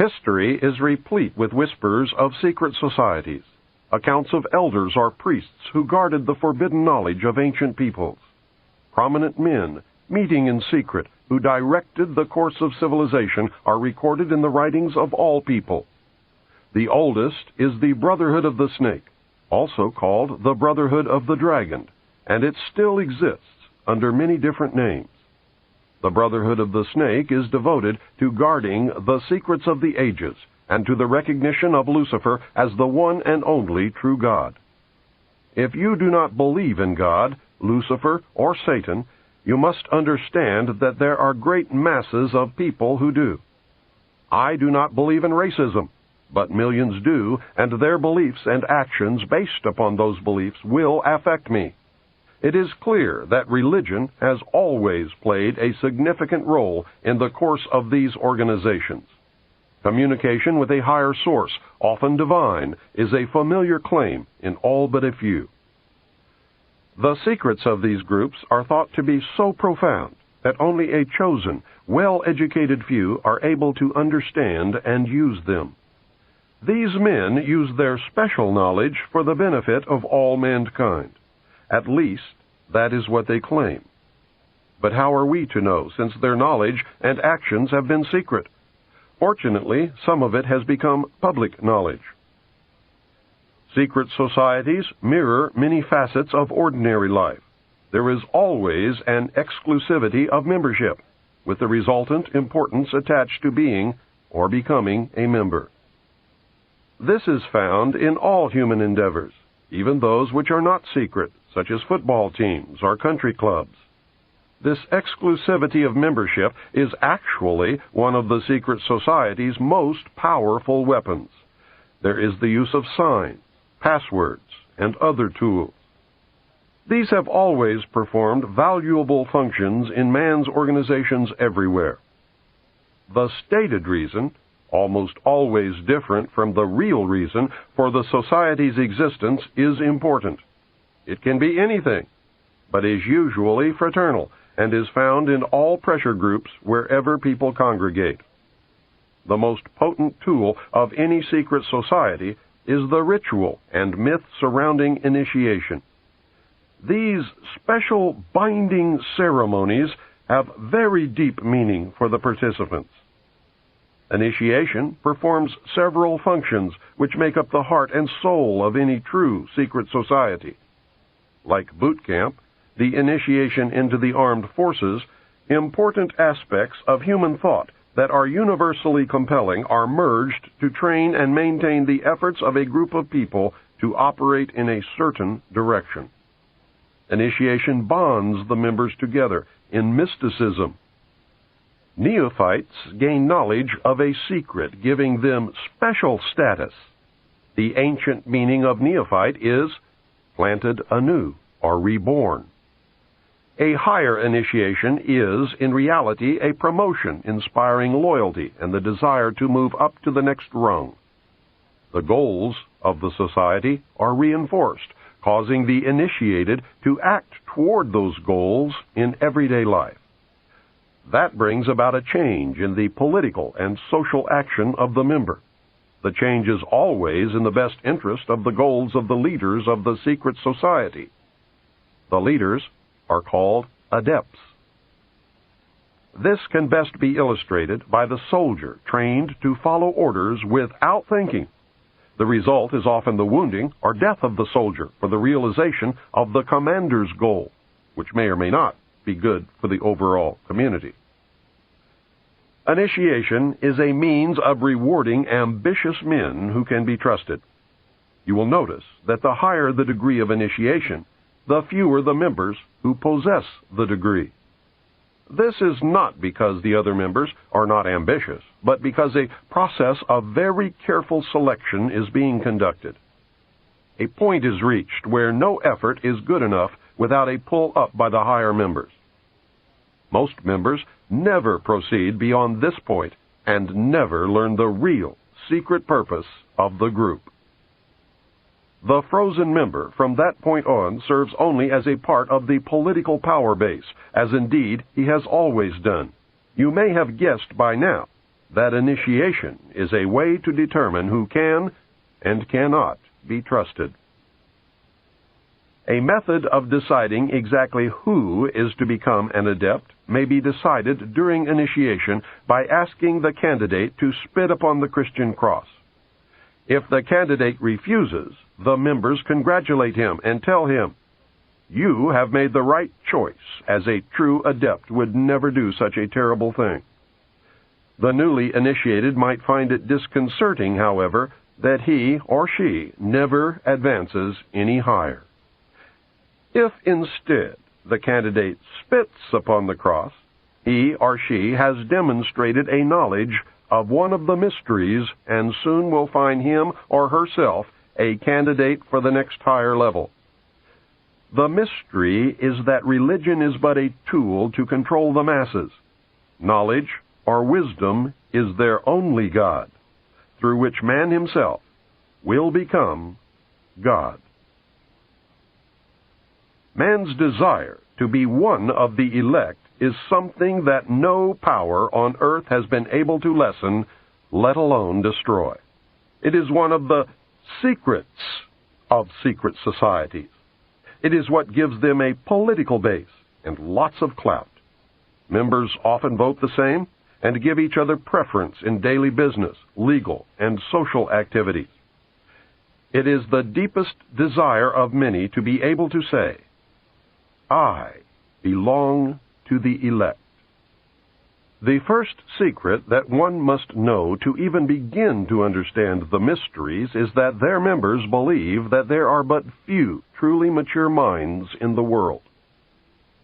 History is replete with whispers of secret societies, accounts of elders or priests who guarded the forbidden knowledge of ancient peoples, prominent men meeting in secret who directed the course of civilization are recorded in the writings of all people. The oldest is the Brotherhood of the Snake, also called the Brotherhood of the Dragon, and it still exists under many different names. The Brotherhood of the Snake is devoted to guarding the secrets of the ages and to the recognition of Lucifer as the one and only true God. If you do not believe in God, Lucifer, or Satan, you must understand that there are great masses of people who do. I do not believe in racism, but millions do, and their beliefs and actions based upon those beliefs will affect me. It is clear that religion has always played a significant role in the course of these organizations. Communication with a higher source, often divine, is a familiar claim in all but a few. The secrets of these groups are thought to be so profound that only a chosen, well-educated few are able to understand and use them. These men use their special knowledge for the benefit of all mankind. At least, that is what they claim. But how are we to know, since their knowledge and actions have been secret? Fortunately, some of it has become public knowledge. Secret societies mirror many facets of ordinary life. There is always an exclusivity of membership, with the resultant importance attached to being or becoming a member. This is found in all human endeavors, even those which are not secret, such as football teams or country clubs. This exclusivity of membership is actually one of the secret society's most powerful weapons. There is the use of signs, passwords, and other tools. These have always performed valuable functions in man's organizations everywhere. The stated reason, almost always different from the real reason for the society's existence, is important. It can be anything, but is usually fraternal and is found in all pressure groups wherever people congregate. The most potent tool of any secret society is the ritual and myth surrounding initiation. These special binding ceremonies have very deep meaning for the participants. Initiation performs several functions which make up the heart and soul of any true secret society. Like boot camp, the initiation into the armed forces, important aspects of human thought that are universally compelling are merged to train and maintain the efforts of a group of people to operate in a certain direction. Initiation bonds the members together in mysticism. Neophytes gain knowledge of a secret, giving them special status. The ancient meaning of neophyte is planted anew or reborn. A higher initiation is, in reality, a promotion inspiring loyalty and the desire to move up to the next rung. The goals of the society are reinforced, causing the initiated to act toward those goals in everyday life. That brings about a change in the political and social action of the member. The change is always in the best interest of the goals of the leaders of the secret society. The leaders are called adepts. This can best be illustrated by the soldier trained to follow orders without thinking. The result is often the wounding or death of the soldier for the realization of the commander's goal, which may or may not be good for the overall community. Initiation is a means of rewarding ambitious men who can be trusted. You will notice that the higher the degree of initiation, the fewer the members who possess the degree. This is not because the other members are not ambitious, but because a process of very careful selection is being conducted. A point is reached where no effort is good enough without a pull up by the higher members. Most members never proceed beyond this point and never learn the real, secret purpose of the group. The frozen member from that point on serves only as a part of the political power base, as indeed he has always done. You may have guessed by now that initiation is a way to determine who can and cannot be trusted. A method of deciding exactly who is to become an adept may be decided during initiation by asking the candidate to spit upon the Christian cross. If the candidate refuses, the members congratulate him and tell him, "You have made the right choice, as a true adept would never do such a terrible thing." The newly initiated might find it disconcerting, however, that he or she never advances any higher. If instead the candidate spits upon the cross, he or she has demonstrated a knowledge of one of the mysteries and soon will find him or herself a candidate for the next higher level. The mystery is that religion is but a tool to control the masses. Knowledge or wisdom is their only God, through which man himself will become God. Man's desire to be one of the elect is something that no power on earth has been able to lessen, let alone destroy. It is one of the secrets of secret societies. It is what gives them a political base and lots of clout. Members often vote the same and give each other preference in daily business, legal, and social activities. It is the deepest desire of many to be able to say, "I belong to the elect." The first secret that one must know to even begin to understand the mysteries is that their members believe that there are but few truly mature minds in the world.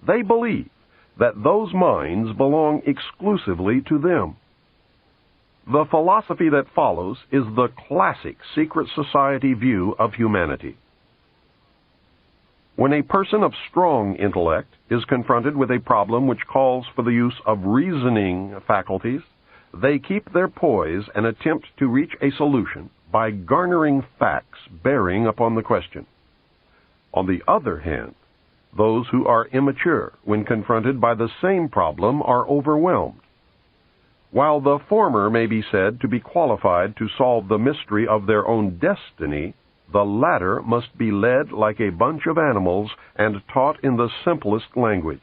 They believe that those minds belong exclusively to them. The philosophy that follows is the classic secret society view of humanity. When a person of strong intellect is confronted with a problem which calls for the use of reasoning faculties, they keep their poise and attempt to reach a solution by garnering facts bearing upon the question. On the other hand, those who are immature when confronted by the same problem are overwhelmed. While the former may be said to be qualified to solve the mystery of their own destiny, the latter must be led like a bunch of animals and taught in the simplest language.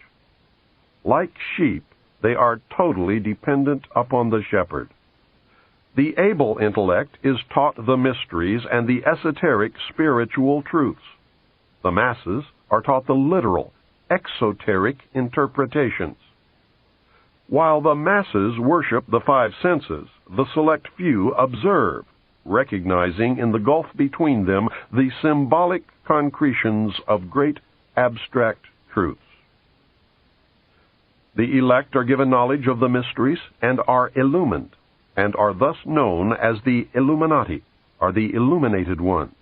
Like sheep, they are totally dependent upon the shepherd. The able intellect is taught the mysteries and the esoteric spiritual truths. The masses are taught the literal, exoteric interpretations. While the masses worship the five senses, the select few observe, recognizing in the gulf between them the symbolic concretions of great abstract truths. The elect are given knowledge of the mysteries and are illumined, and are thus known as the Illuminati, or the illuminated ones,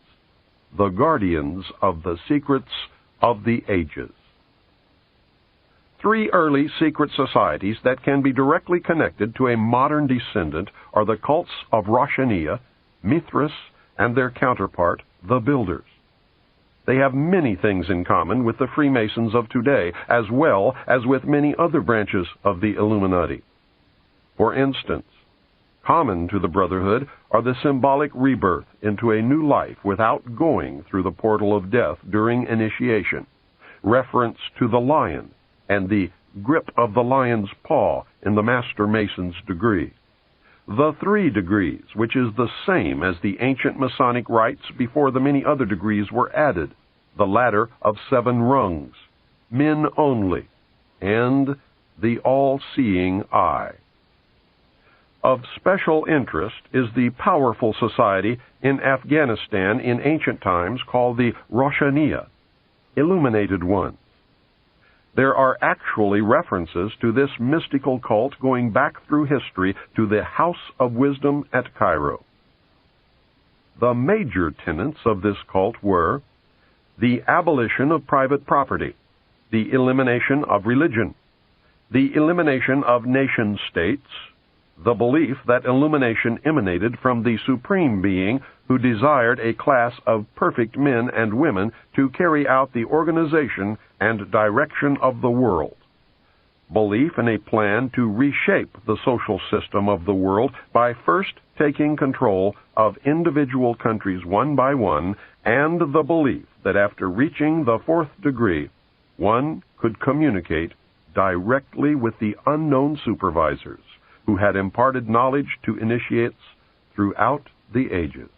the guardians of the secrets of the ages. Three early secret societies that can be directly connected to a modern descendant are the cults of Roshaniya, Mithras, and their counterpart, the Builders. They have many things in common with the Freemasons of today, as well as with many other branches of the Illuminati. For instance, common to the Brotherhood are the symbolic rebirth into a new life without going through the portal of death during initiation, reference to the lion, and the grip of the lion's paw in the Master Mason's degree. The 3 degrees, which is the same as the ancient Masonic rites before the many other degrees were added, the ladder of 7 rungs, men only, and the all-seeing eye. Of special interest is the powerful society in Afghanistan in ancient times called the Roshaniya, Illuminated Ones. There are actually references to this mystical cult going back through history to the House of Wisdom at Cairo. The major tenets of this cult were the abolition of private property, the elimination of religion, the elimination of nation-states, the belief that illumination emanated from the Supreme Being who desired a class of perfect men and women to carry out the organization and direction of the world, belief in a plan to reshape the social system of the world by first taking control of individual countries one by one, and the belief that after reaching the fourth degree, one could communicate directly with the unknown supervisors who had imparted knowledge to initiates throughout the ages.